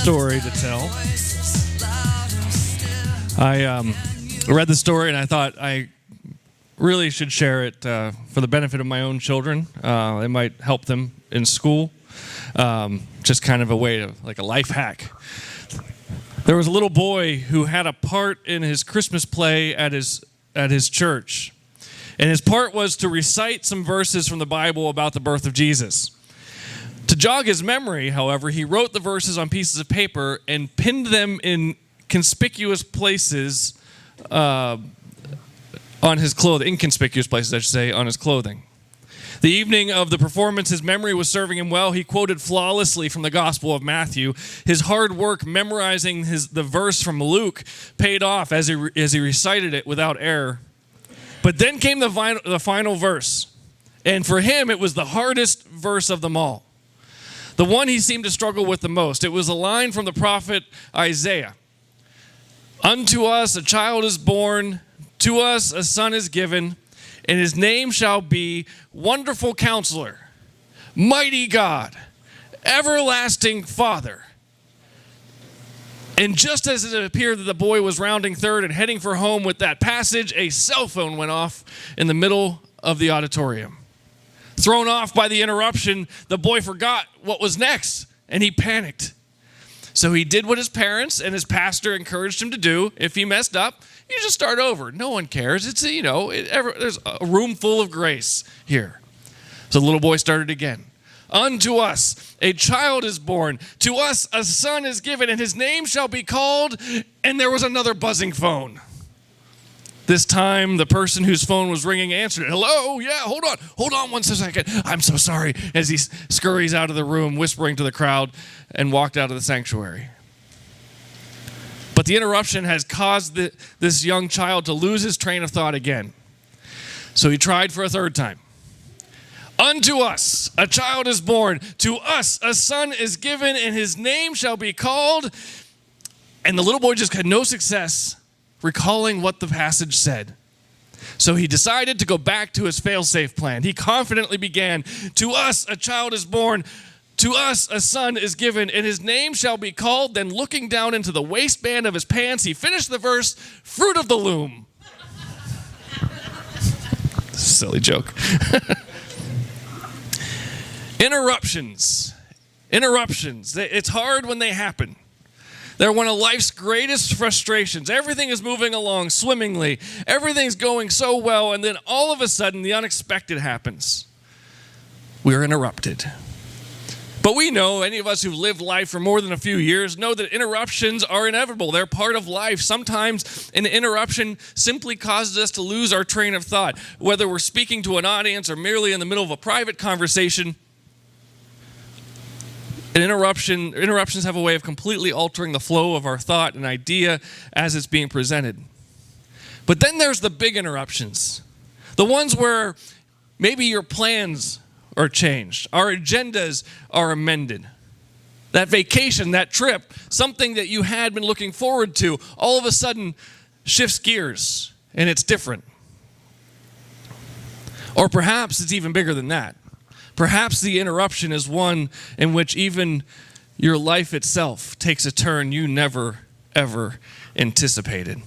story to tell. I read the story and I thought I really should share it for the benefit of my own children. It might help them in school. Just kind of a way to, like a life hack. There was a little boy who had a part in his Christmas play at his church. And his part was to recite some verses from the Bible about the birth of Jesus. To jog his memory, however, he wrote the verses on pieces of paper and pinned them in conspicuous places on his clothing, inconspicuous places, I should say, on his clothing. The evening of the performance, his memory was serving him well. He quoted flawlessly from the Gospel of Matthew. His hard work memorizing the verse from Luke paid off as he recited it without error. But then came the final verse, and for him it was the hardest verse of them all. The one he seemed to struggle with the most. It was a line from the prophet Isaiah. Unto us a child is born, to us a son is given, and his name shall be Wonderful Counselor, Mighty God, Everlasting Father. And just as it appeared that the boy was rounding third and heading for home with that passage, a cell phone went off in the middle of the auditorium. Thrown off by the interruption, the boy forgot what was next, and he panicked. So he did what his parents and his pastor encouraged him to do. If he messed up, you just start over. No one cares. It's, there's a room full of grace here. So the little boy started again. Unto us a child is born, to us a son is given, and his name shall be called, and there was another buzzing phone. This time, the person whose phone was ringing answered it. Hello? Yeah, hold on 1 second. I'm so sorry, as he scurries out of the room, whispering to the crowd, and walked out of the sanctuary. But the interruption has caused this young child to lose his train of thought again. So he tried for a third time. Unto us a child is born, to us a son is given, and his name shall be called. And the little boy just had no success recalling what the passage said. So he decided to go back to his fail-safe plan. He confidently began, to us a child is born, to us a son is given, and his name shall be called. Then looking down into the waistband of his pants, he finished the verse, fruit of the loom. Silly joke. Interruptions. It's hard when they happen. They're one of life's greatest frustrations. Everything is moving along swimmingly. Everything's going so well, and then all of a sudden, the unexpected happens. We're interrupted. But we know, any of us who've lived life for more than a few years, know that interruptions are inevitable. They're part of life. Sometimes an interruption simply causes us to lose our train of thought. Whether we're speaking to an audience or merely in the middle of a private conversation, interruptions have a way of completely altering the flow of our thought and idea as it's being presented. But then there's the big interruptions. The ones where maybe your plans are changed. Our agendas are amended. That vacation, that trip, something that you had been looking forward to, all of a sudden shifts gears and it's different. Or perhaps it's even bigger than that. Perhaps the interruption is one in which even your life itself takes a turn you never, ever anticipated.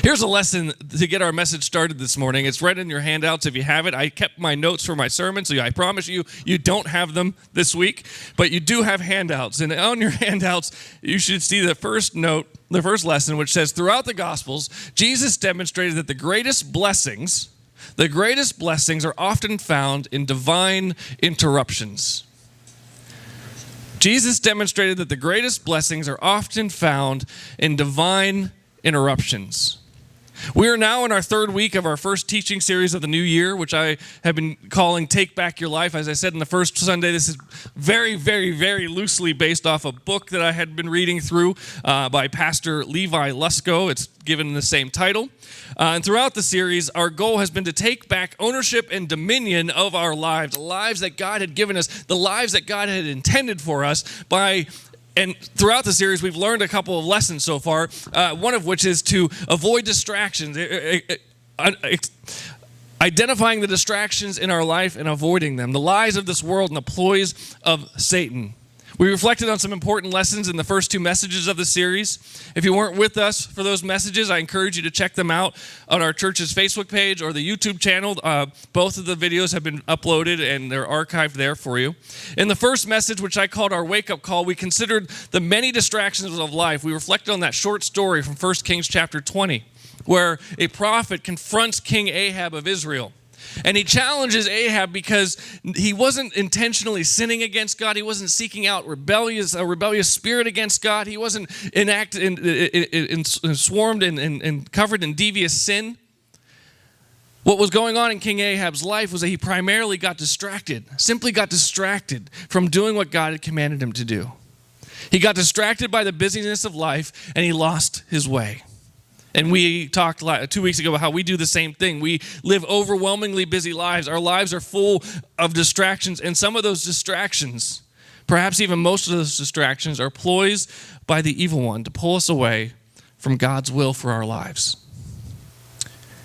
Here's a lesson to get our message started this morning. It's right in your handouts if you have it. I kept my notes for my sermon, so I promise you don't have them this week, but you do have handouts. And on your handouts, you should see the first note, the first lesson, which says, throughout the Gospels, Jesus demonstrated that the greatest blessings are often found in divine interruptions. Jesus demonstrated that the greatest blessings are often found in divine interruptions. We are now in our third week of our first teaching series of the new year, which I have been calling Take Back Your Life. As I said in the first Sunday, this is very, very, very loosely based off a book that I had been reading through by Pastor Levi Lusko. It's given the same title. And throughout the series, our goal has been to take back ownership and dominion of our lives, the lives that God had given us, the lives that God had intended for us And throughout the series, we've learned a couple of lessons so far, one of which is to avoid distractions, identifying the distractions in our life and avoiding them, the lies of this world and the ploys of Satan. We reflected on some important lessons in the first two messages of the series. If you weren't with us for those messages, I encourage you to check them out on our church's Facebook page or the YouTube channel. Both of the videos have been uploaded and they're archived there for you. In the first message, which I called our wake-up call, we considered the many distractions of life. We reflected on that short story from 1 Kings chapter 20, where a prophet confronts King Ahab of Israel. And he challenges Ahab because he wasn't intentionally sinning against God. He wasn't seeking out a rebellious spirit against God. He wasn't swarmed and covered in devious sin. What was going on in King Ahab's life was that he primarily simply got distracted from doing what God had commanded him to do. He got distracted by the busyness of life, and he lost his way. And we talked 2 weeks ago about how we do the same thing. We live overwhelmingly busy lives. Our lives are full of distractions, and some of those distractions, perhaps even most of those distractions, are ploys by the evil one to pull us away from God's will for our lives.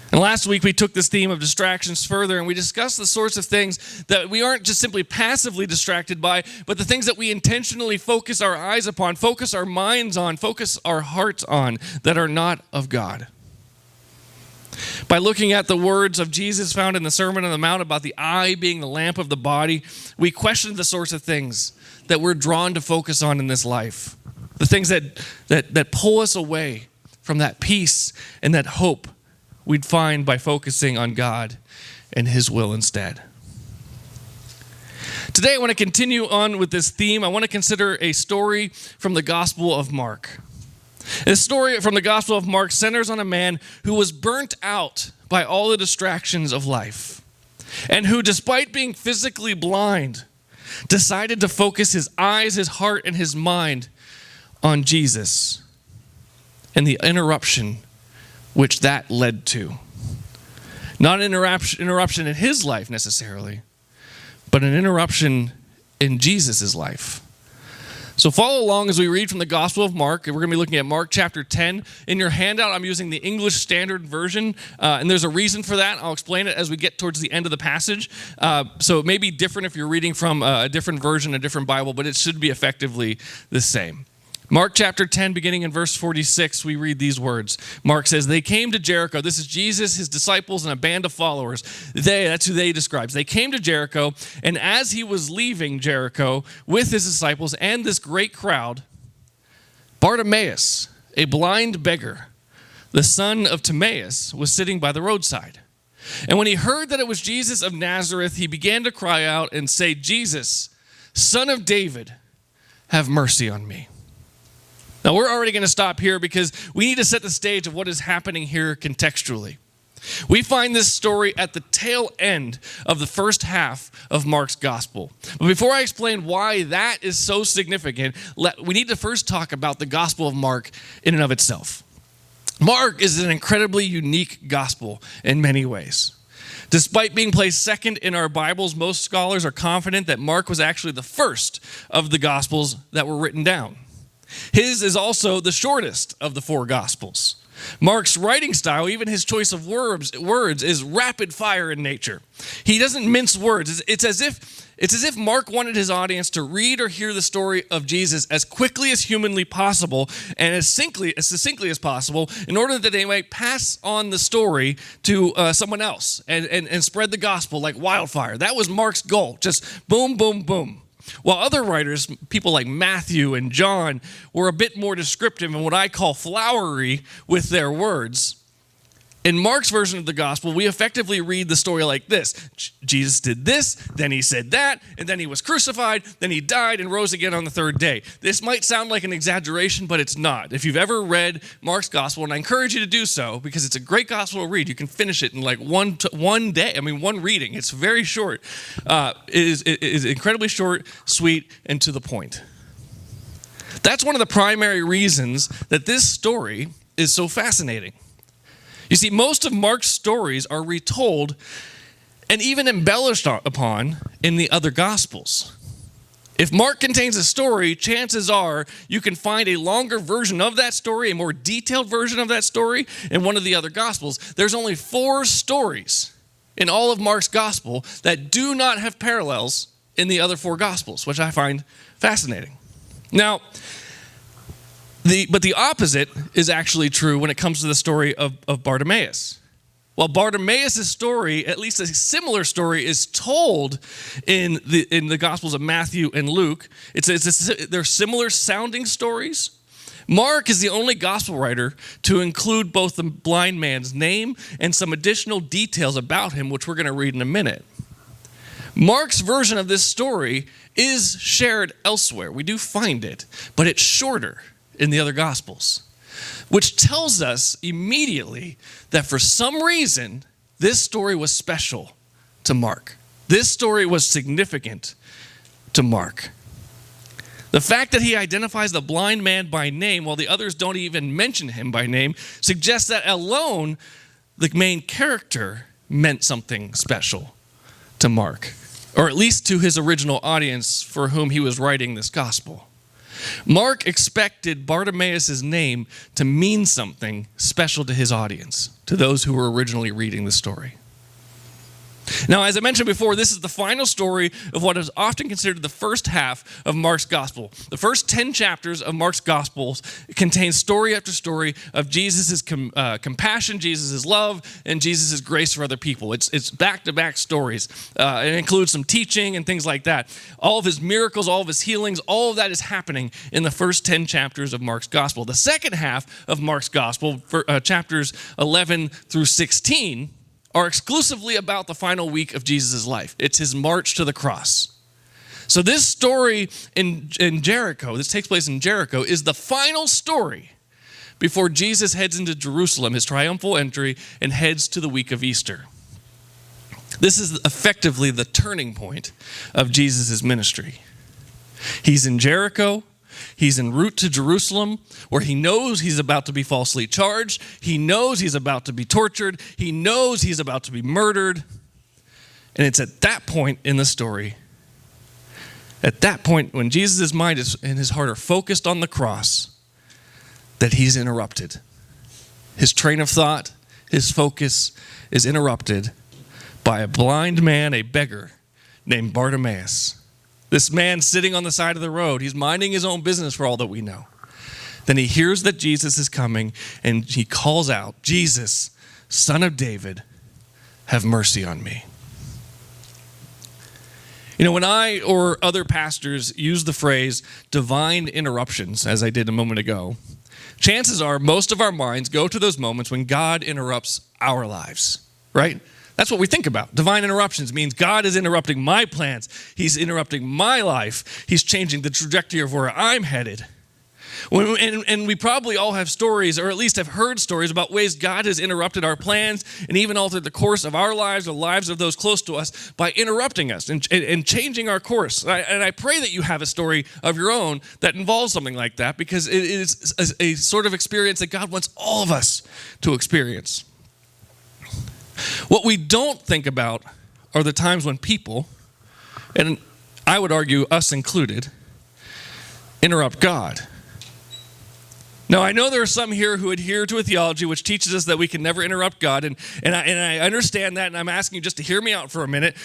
And last week we took this theme of distractions further, and we discussed the sorts of things that we aren't just simply passively distracted by, but the things that we intentionally focus our eyes upon, focus our minds on, focus our hearts on, that are not of God. By looking at the words of Jesus found in the Sermon on the Mount about the eye being the lamp of the body, we questioned the sorts of things that we're drawn to focus on in this life, the things that pull us away from that peace and that hope we'd find by focusing on God and His will instead. Today I want to continue on with this theme. I want to consider a story from the Gospel of Mark. This story from the Gospel of Mark centers on a man who was burnt out by all the distractions of life, and who, despite being physically blind, decided to focus his eyes, his heart, and his mind on Jesus and the interruption which that led to. Not an interruption in his life necessarily, but an interruption in Jesus' life. So follow along as we read from the Gospel of Mark. We're going to be looking at Mark chapter 10. In your handout, I'm using the English Standard Version, and there's a reason for that. I'll explain it as we get towards the end of the passage. So it may be different if you're reading from a different version, a different Bible, but it should be effectively the same. Mark chapter 10, beginning in verse 46, we read these words. Mark says, they came to Jericho. This is Jesus, his disciples, and a band of followers. That's who they describes. They came to Jericho, and as he was leaving Jericho with his disciples and this great crowd, Bartimaeus, a blind beggar, the son of Timaeus, was sitting by the roadside. And when he heard that it was Jesus of Nazareth, he began to cry out and say, Jesus, Son of David, have mercy on me. Now, we're already going to stop here because we need to set the stage of what is happening here contextually. We find this story at the tail end of the first half of Mark's gospel. But before I explain why that is so significant, we need to first talk about the Gospel of Mark in and of itself. Mark is an incredibly unique gospel in many ways. Despite being placed second in our Bibles, most scholars are confident that Mark was actually the first of the gospels that were written down. His is also the shortest of the four Gospels. Mark's writing style, even his choice of words, is rapid fire in nature. He doesn't mince words. It's as if Mark wanted his audience to read or hear the story of Jesus as quickly as humanly possible and as succinctly as possible in order that they might pass on the story to someone else and spread the gospel like wildfire. That was Mark's goal, just boom, boom, boom. While other writers, people like Matthew and John, were a bit more descriptive and what I call flowery with their words, in Mark's version of the gospel, we effectively read the story like this. Jesus did this, then he said that, and then he was crucified, then he died and rose again on the third day. This might sound like an exaggeration, but it's not. If you've ever read Mark's gospel, and I encourage you to do so, because it's a great gospel to read, you can finish it in like one reading. It's very short. It is incredibly short, sweet, and to the point. That's one of the primary reasons that this story is so fascinating. You see, most of Mark's stories are retold and even embellished upon in the other Gospels. If Mark contains a story, chances are you can find a longer version of that story, a more detailed version of that story in one of the other Gospels. There's only 4 stories in all of Mark's Gospel that do not have parallels in the other 4 Gospels, which I find fascinating. Now, but the opposite is actually true when it comes to the story of Bartimaeus. While Bartimaeus' story, at least a similar story, is told in the Gospels of Matthew and Luke, they're similar sounding stories. Mark is the only gospel writer to include both the blind man's name and some additional details about him, which we're going to read in a minute. Mark's version of this story is shared elsewhere. We do find it, but it's shorter in the other Gospels, which tells us immediately that for some reason, this story was special to Mark. This story was significant to Mark. The fact that he identifies the blind man by name while the others don't even mention him by name suggests that alone the main character meant something special to Mark, or at least to his original audience for whom he was writing this gospel. Mark expected Bartimaeus' name to mean something special to his audience, to those who were originally reading the story. Now, as I mentioned before, this is the final story of what is often considered the first half of Mark's gospel. The first 10 chapters of Mark's gospels contain story after story of Jesus' compassion, Jesus' love, and Jesus' grace for other people. It's back-to-back stories. It includes some teaching and things like that. All of his miracles, all of his healings, all of that is happening in the first 10 chapters of Mark's gospel. The second half of Mark's gospel, chapters 11 through 16, are exclusively about the final week of Jesus' life. It's his march to the cross. So this story in Jericho, this takes place in Jericho, is the final story before Jesus heads into Jerusalem, his triumphal entry, and heads to the week of Easter. This is effectively the turning point of Jesus' ministry. He's in Jericho. He's en route to Jerusalem, where he knows he's about to be falsely charged. He knows he's about to be tortured. He knows he's about to be murdered. And it's at that point in the story, at that point when Jesus' mind and his heart are focused on the cross, that he's interrupted. His train of thought, his focus is interrupted by a blind man, a beggar named Bartimaeus. This man sitting on the side of the road, he's minding his own business for all that we know. Then he hears that Jesus is coming and he calls out, "Jesus, Son of David, have mercy on me." You know, when I or other pastors use the phrase divine interruptions, as I did a moment ago, chances are most of our minds go to those moments when God interrupts our lives, right? That's what we think about. Divine interruptions means God is interrupting my plans. He's interrupting my life. He's changing the trajectory of where I'm headed. And we probably all have stories, or at least have heard stories about ways God has interrupted our plans and even altered the course of our lives or lives of those close to us by interrupting us and changing our course. And I pray that you have a story of your own that involves something like that, because it is a sort of experience that God wants all of us to experience. What we don't think about are the times when people, and I would argue us included, interrupt God. Now, I know there are some here who adhere to a theology which teaches us that we can never interrupt God, and I understand that, and I'm asking you just to hear me out for a minute.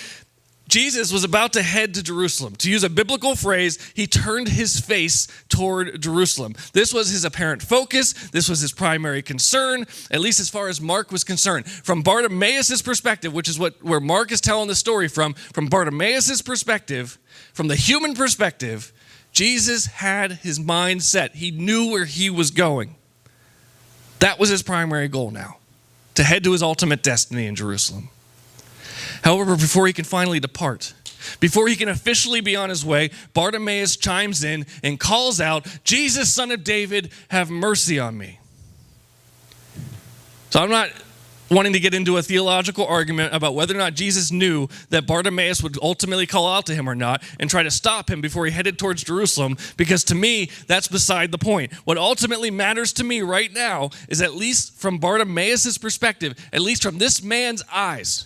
Jesus was about to head to Jerusalem. To use a biblical phrase, he turned his face toward Jerusalem. This was his apparent focus. This was his primary concern, at least as far as Mark was concerned. From Bartimaeus' perspective, which is where Mark is telling the story from Bartimaeus' perspective, from the human perspective, Jesus had his mind set. He knew where he was going. That was his primary goal now, to head to his ultimate destiny in Jerusalem. However, before he can finally depart, before he can officially be on his way, Bartimaeus chimes in and calls out, "Jesus, Son of David, have mercy on me." So I'm not wanting to get into a theological argument about whether or not Jesus knew that Bartimaeus would ultimately call out to him or not and try to stop him before he headed towards Jerusalem, because to me, that's beside the point. What ultimately matters to me right now is, at least from Bartimaeus' perspective, at least from this man's eyes,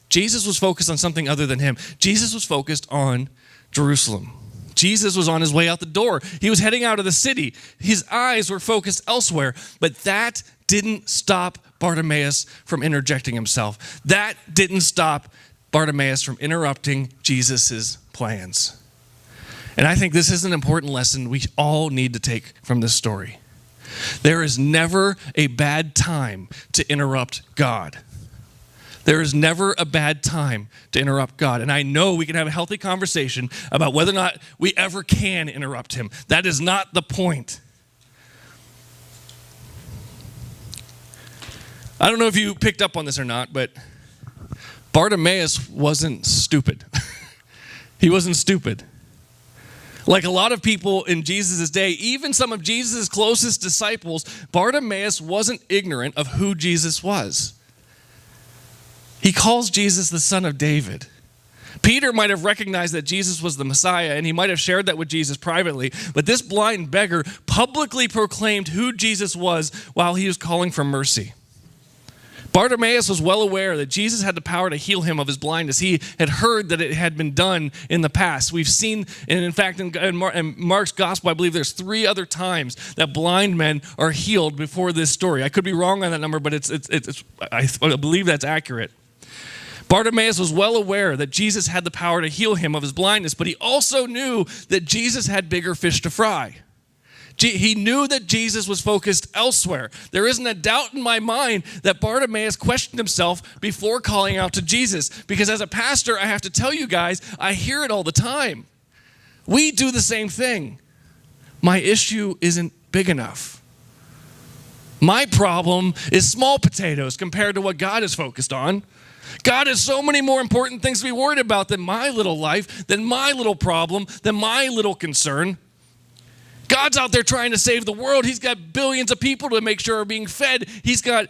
Jesus was focused on something other than him. Jesus was focused on Jerusalem. Jesus was on his way out the door. He was heading out of the city. His eyes were focused elsewhere, but that didn't stop Bartimaeus from interjecting himself. That didn't stop Bartimaeus from interrupting Jesus' plans. And I think this is an important lesson we all need to take from this story. There is never a bad time to interrupt God. There is never a bad time to interrupt God. And I know we can have a healthy conversation about whether or not we ever can interrupt him. That is not the point. I don't know if you picked up on this or not, but Bartimaeus wasn't stupid. He wasn't stupid. Like a lot of people in Jesus' day, even some of Jesus' closest disciples, Bartimaeus wasn't ignorant of who Jesus was. He calls Jesus the Son of David. Peter might have recognized that Jesus was the Messiah, and he might have shared that with Jesus privately, but this blind beggar publicly proclaimed who Jesus was while he was calling for mercy. Bartimaeus was well aware that Jesus had the power to heal him of his blindness. He had heard that it had been done in the past. We've seen, and in fact, in Mark's gospel, I believe there's 3 other times that blind men are healed before this story. I could be wrong on that number, but I believe that's accurate. Bartimaeus was well aware that Jesus had the power to heal him of his blindness, but he also knew that Jesus had bigger fish to fry. He knew that Jesus was focused elsewhere. There isn't a doubt in my mind that Bartimaeus questioned himself before calling out to Jesus. Because as a pastor, I have to tell you guys, I hear it all the time. We do the same thing. My issue isn't big enough. My problem is small potatoes compared to what God is focused on. God has so many more important things to be worried about than my little life, than my little problem, than my little concern. God's out there trying to save the world. He's got billions of people to make sure are being fed. He's got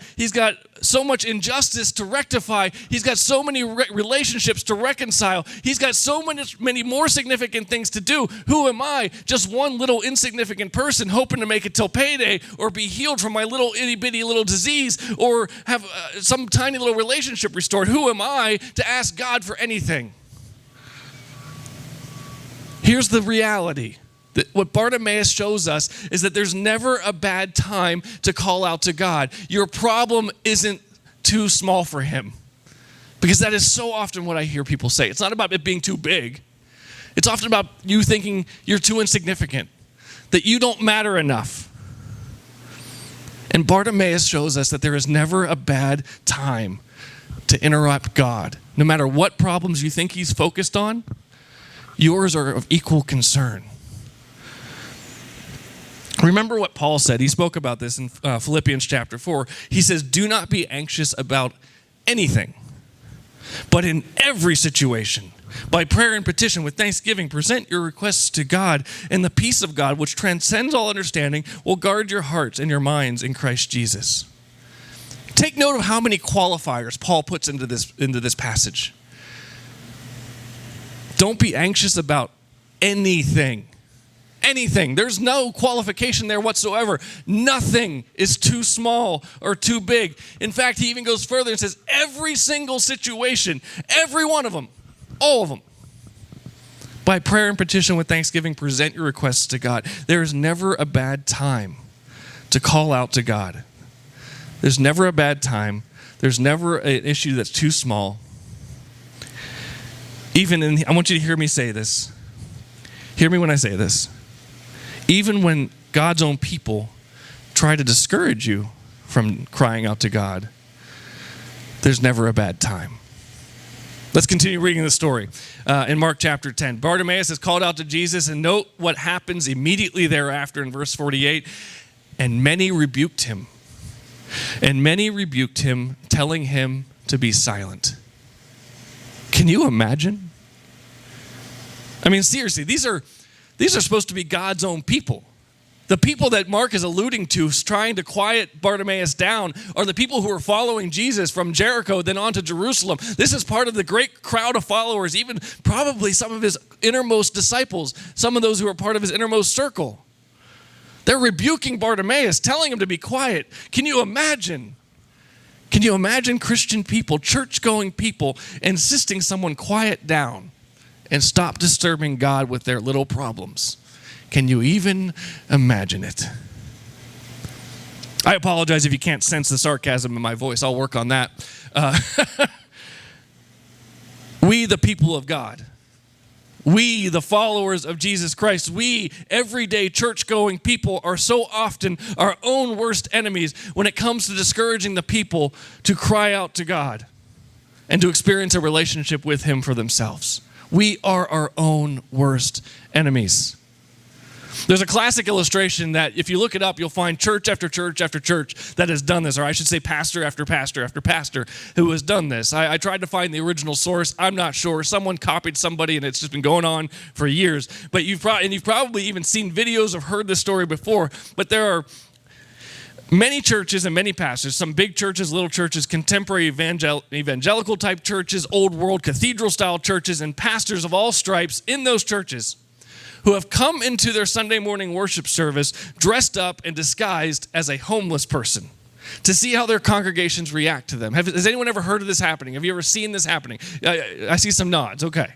so much injustice to rectify. He's got so many relationships to reconcile. He's got so many more significant things to do. Who am I? Just one little insignificant person hoping to make it till payday or be healed from my little itty bitty little disease or have some tiny little relationship restored. Who am I to ask God for anything? Here's the reality. What Bartimaeus shows us is that there's never a bad time to call out to God. Your problem isn't too small for him. Because that is so often what I hear people say. It's not about it being too big. It's often about you thinking you're too insignificant, that you don't matter enough. And Bartimaeus shows us that there is never a bad time to interrupt God. No matter what problems you think he's focused on, yours are of equal concern. Remember what Paul said. He spoke about this in Philippians chapter 4. He says, do not be anxious about anything, but in every situation, by prayer and petition with thanksgiving, present your requests to God, and the peace of God, which transcends all understanding, will guard your hearts and your minds in Christ Jesus. Take note of how many qualifiers Paul puts into this passage. Don't be anxious about anything. Anything. There's no qualification there whatsoever. Nothing is too small or too big. In fact, he even goes further and says, every single situation, every one of them, all of them, by prayer and petition with thanksgiving, present your requests to God. There is never a bad time to call out to God. There's never a bad time. There's never an issue that's too small. I want you to hear me say this. Hear me when I say this. Even when God's own people try to discourage you from crying out to God, there's never a bad time. Let's continue reading the story. In Mark chapter 10, Bartimaeus is called out to Jesus, and note what happens immediately thereafter in verse 48. And many rebuked him. And many rebuked him, telling him to be silent. Can you imagine? I mean, seriously, these are supposed to be God's own people. The people that Mark is alluding to, trying to quiet Bartimaeus down, are the people who are following Jesus from Jericho, then on to Jerusalem. This is part of the great crowd of followers, even probably some of his innermost disciples, some of those who are part of his innermost circle. They're rebuking Bartimaeus, telling him to be quiet. Can you imagine? Can you imagine Christian people, church-going people, insisting someone quiet down and stop disturbing God with their little problems? Can you even imagine it? I apologize if you can't sense the sarcasm in my voice. I'll work on that. We, the people of God, We, the followers of Jesus Christ, we, everyday church-going people, are so often our own worst enemies when it comes to discouraging the people to cry out to God and to experience a relationship with Him for themselves. We are our own worst enemies. There's a classic illustration that if you look it up, you'll find church after church after church that has done this, or I should say pastor after pastor after pastor who has done this. I tried to find the original source. I'm not sure. Someone copied somebody, and it's just been going on for years. But you've probably even seen videos or heard this story before. But there are many churches and many pastors, some big churches, little churches, contemporary evangelical type churches, old world cathedral style churches, and pastors of all stripes in those churches who have come into their Sunday morning worship service dressed up and disguised as a homeless person to see how their congregations react to them. Has anyone ever heard of this happening? Have you ever seen this happening? I see some nods. Okay.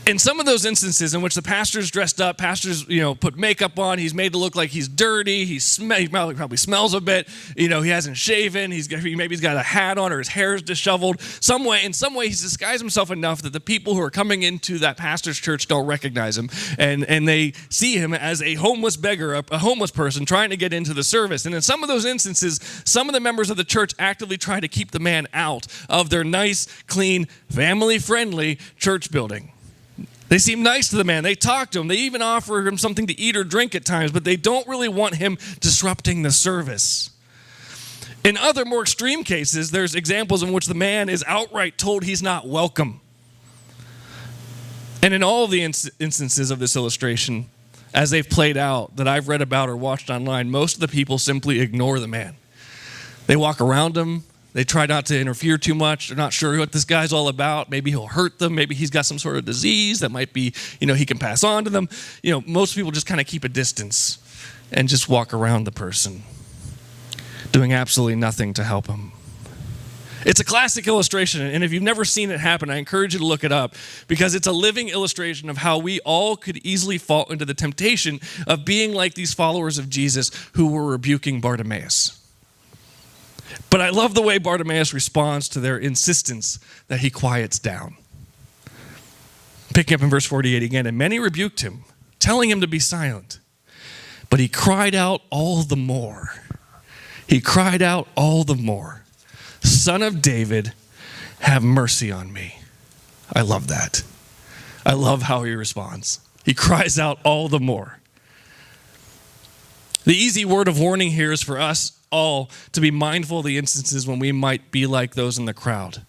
In some of those instances in which the pastor's dressed up, put makeup on, he's made to look like he's dirty, he probably smells a bit, he hasn't shaven, maybe he's got a hat on or his hair's disheveled. In some way he's disguised himself enough that the people who are coming into that pastor's church don't recognize him, and they see him as a homeless beggar, a homeless person trying to get into the service. And in some of those instances, some of the members of the church actively try to keep the man out of their nice, clean, family-friendly church building. They seem nice to the man. They talk to him. They even offer him something to eat or drink at times, but they don't really want him disrupting the service. In other more extreme cases, there's examples in which the man is outright told he's not welcome. And in all of the instances of this illustration, as they've played out that I've read about or watched online, most of the people simply ignore the man. They walk around him. They try not to interfere too much. They're not sure what this guy's all about. Maybe he'll hurt them. Maybe he's got some sort of disease that might be, he can pass on to them. Most people just kind of keep a distance and just walk around the person, doing absolutely nothing to help him. It's a classic illustration, and if you've never seen it happen, I encourage you to look it up, because it's a living illustration of how we all could easily fall into the temptation of being like these followers of Jesus who were rebuking Bartimaeus. But I love the way Bartimaeus responds to their insistence that he quiets down. Picking up in verse 48 again, and many rebuked him, telling him to be silent. But he cried out all the more. He cried out all the more, Son of David, have mercy on me. I love that. I love how he responds. He cries out all the more. The easy word of warning here is for us all to be mindful of the instances when we might be like those in the crowd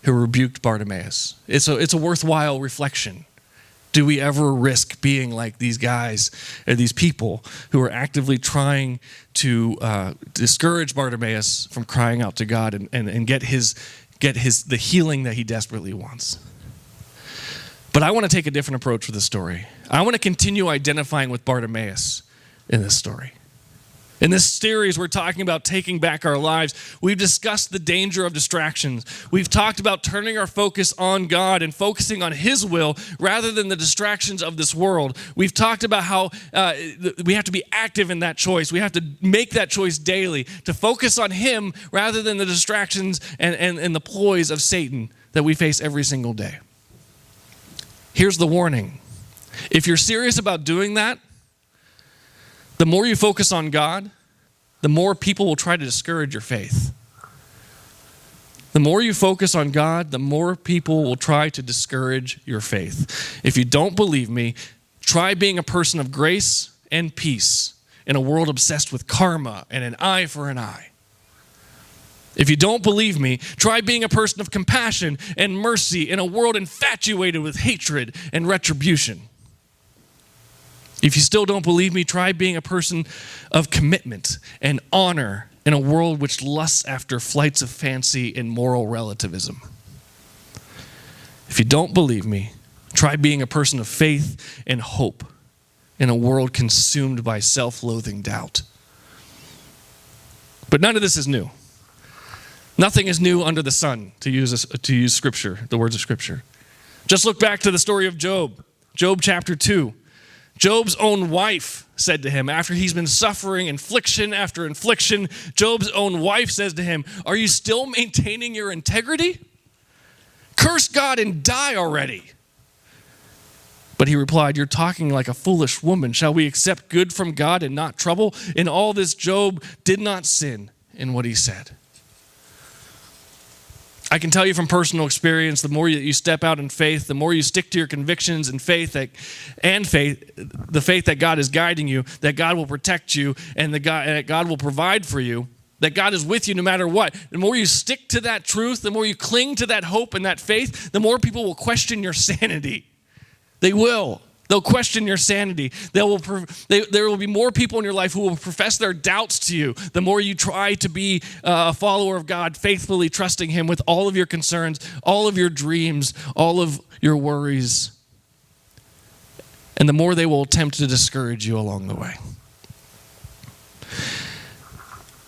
who rebuked Bartimaeus. It's a worthwhile reflection. Do we ever risk being like these guys or these people who are actively trying to discourage Bartimaeus from crying out to God and get the healing that he desperately wants? But I want to take a different approach with this story. I want to continue identifying with Bartimaeus in this story. In this series, we're talking about taking back our lives. We've discussed the danger of distractions. We've talked about turning our focus on God and focusing on His will rather than the distractions of this world. We've talked about how we have to be active in that choice. We have to make that choice daily to focus on Him rather than the distractions and the ploys of Satan that we face every single day. Here's the warning. If you're serious about doing that, the more you focus on God, the more people will try to discourage your faith. The more you focus on God, the more people will try to discourage your faith. If you don't believe me, try being a person of grace and peace in a world obsessed with karma and an eye for an eye. If you don't believe me, try being a person of compassion and mercy in a world infatuated with hatred and retribution. If you still don't believe me, try being a person of commitment and honor in a world which lusts after flights of fancy and moral relativism. If you don't believe me, try being a person of faith and hope in a world consumed by self-loathing doubt. But none of this is new. Nothing is new under the sun, to use Scripture, the words of Scripture. Just look back to the story of Job, Job chapter 2. Job's own wife said to him, after he's been suffering infliction after infliction, Job's own wife says to him, "Are you still maintaining your integrity? Curse God and die already." But he replied, "You're talking like a foolish woman. Shall we accept good from God and not trouble? In all this, Job did not sin in what he said." I can tell you from personal experience, the more you step out in faith, the more you stick to your convictions and faith, the faith that God is guiding you, that God will protect you, and that God will provide for you, that God is with you no matter what. The more you stick to that truth, the more you cling to that hope and that faith, the more people will question your sanity. They will. They'll question your sanity. There will be more people in your life who will profess their doubts to you the more you try to be a follower of God, faithfully trusting him with all of your concerns, all of your dreams, all of your worries. And the more they will attempt to discourage you along the way.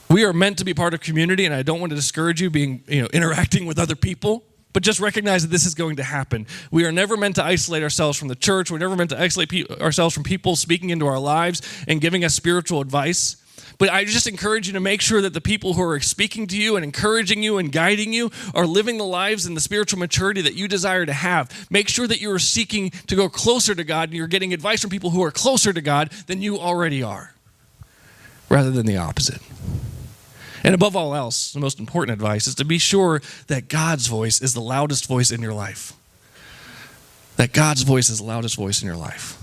We are meant to be part of community, and I don't want to discourage you interacting with other people. But just recognize that this is going to happen. We are never meant to isolate ourselves from the church. We're never meant to isolate ourselves from people speaking into our lives and giving us spiritual advice. But I just encourage you to make sure that the people who are speaking to you and encouraging you and guiding you are living the lives and the spiritual maturity that you desire to have. Make sure that you are seeking to go closer to God and you're getting advice from people who are closer to God than you already are, rather than the opposite. And above all else, the most important advice is to be sure that God's voice is the loudest voice in your life. That God's voice is the loudest voice in your life.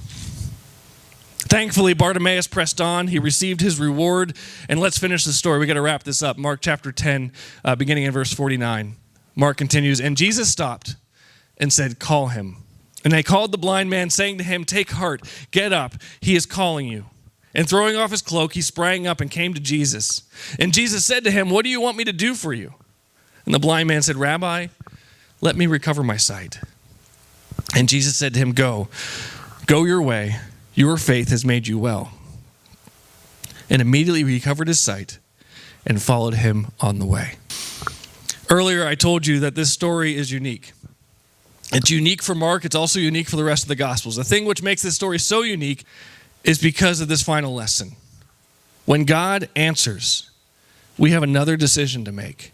Thankfully, Bartimaeus pressed on. He received his reward. And let's finish the story. We got to wrap this up. Mark chapter 10, beginning in verse 49. Mark continues, "And Jesus stopped and said, 'Call him.' And they called the blind man, saying to him, 'Take heart, get up, he is calling you.' And throwing off his cloak, he sprang up and came to Jesus. And Jesus said to him, 'What do you want me to do for you?' And the blind man said, 'Rabbi, let me recover my sight.' And Jesus said to him, Go your way. Your faith has made you well.' And immediately he recovered his sight and followed him on the way." Earlier, I told you that this story is unique. It's unique for Mark. It's also unique for the rest of the Gospels. The thing which makes this story so unique is because of this final lesson. When God answers, we have another decision to make.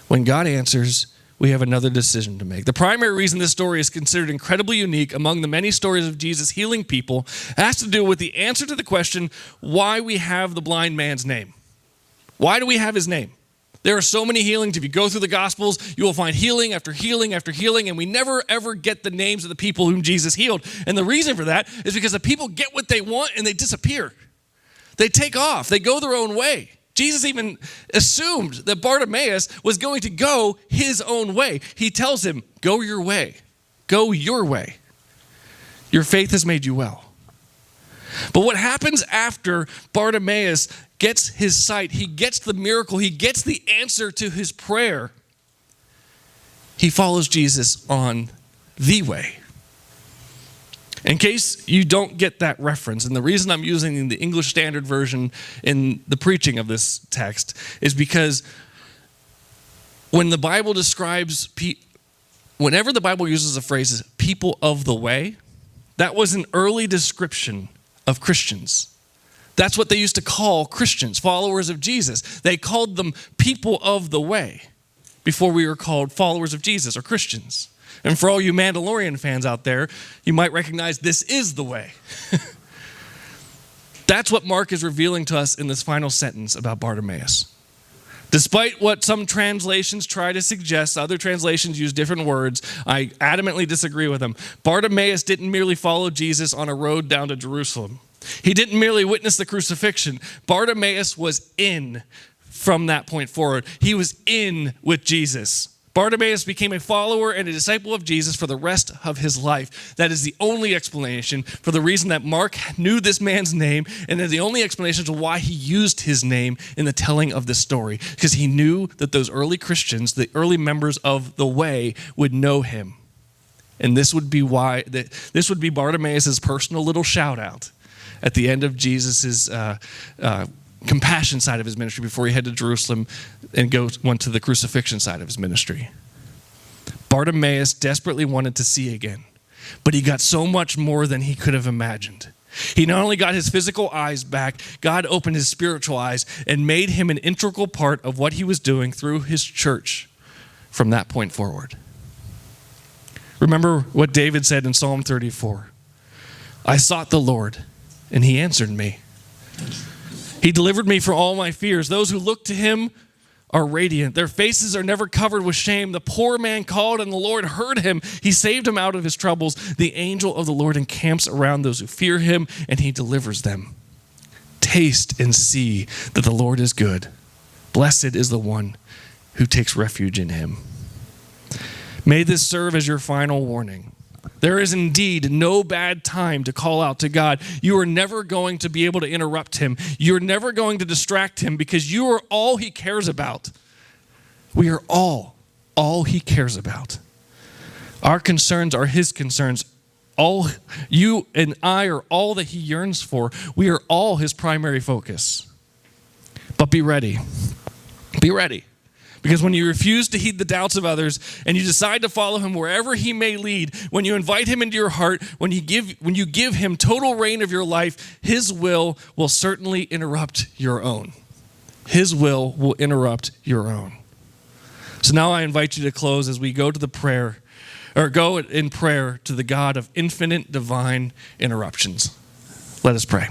When God answers, we have another decision to make. The primary reason this story is considered incredibly unique among the many stories of Jesus healing people has to do with the answer to the question why we have the blind man's name. Why do we have his name? There are so many healings. If you go through the Gospels, you will find healing after healing after healing, and we never, ever get the names of the people whom Jesus healed. And the reason for that is because the people get what they want and they disappear. They take off. They go their own way. Jesus even assumed that Bartimaeus was going to go his own way. He tells him, "Go your way. Go your way. Your faith has made you well." But what happens after Bartimaeus gets his sight, he gets the miracle, he gets the answer to his prayer, he follows Jesus on the way. In case you don't get that reference, and the reason I'm using the English Standard Version in the preaching of this text is because when the Bible describes, whenever the Bible uses the phrase "people of the way," that was an early description of Christians. That's what they used to call Christians, followers of Jesus. They called them people of the way before we were called followers of Jesus or Christians. And for all you Mandalorian fans out there, you might recognize this is the way. That's what Mark is revealing to us in this final sentence about Bartimaeus. Despite what some translations try to suggest, other translations use different words. I adamantly disagree with them. Bartimaeus didn't merely follow Jesus on a road down to Jerusalem. He didn't merely witness the crucifixion. Bartimaeus was in from that point forward. He was in with Jesus. Bartimaeus became a follower and a disciple of Jesus for the rest of his life. That is the only explanation for the reason that Mark knew this man's name, and the only explanation to why he used his name in the telling of this story, because he knew that those early Christians, the early members of the way, would know him. And this would be Bartimaeus' personal little shout out at the end of Jesus' compassion side of his ministry before he headed to Jerusalem and went to the crucifixion side of his ministry. Bartimaeus desperately wanted to see again, but he got so much more than he could have imagined. He not only got his physical eyes back, God opened his spiritual eyes and made him an integral part of what he was doing through his church from that point forward. Remember what David said in Psalm 34. I sought the Lord, and he answered me. He delivered me from all my fears. Those who look to him are radiant. Their faces are never covered with shame. The poor man called, and the Lord heard him. He saved him out of his troubles. The angel of the Lord encamps around those who fear him, and he delivers them. Taste and see that the Lord is good. Blessed is the one who takes refuge in him. May this serve as your final warning. There is indeed no bad time to call out to God. You are never going to be able to interrupt him. You're never going to distract him because you are all he cares about. We are all he cares about. Our concerns are his concerns. All you and I are all that he yearns for. We are all his primary focus. But be ready. Be ready. Because when you refuse to heed the doubts of others and you decide to follow him wherever he may lead, when you invite him into your heart, when you give him total reign of your life, his will certainly interrupt your own. His will interrupt your own. So now I invite you to close as we go to the prayer, or go in prayer to the God of infinite divine interruptions. Let us pray.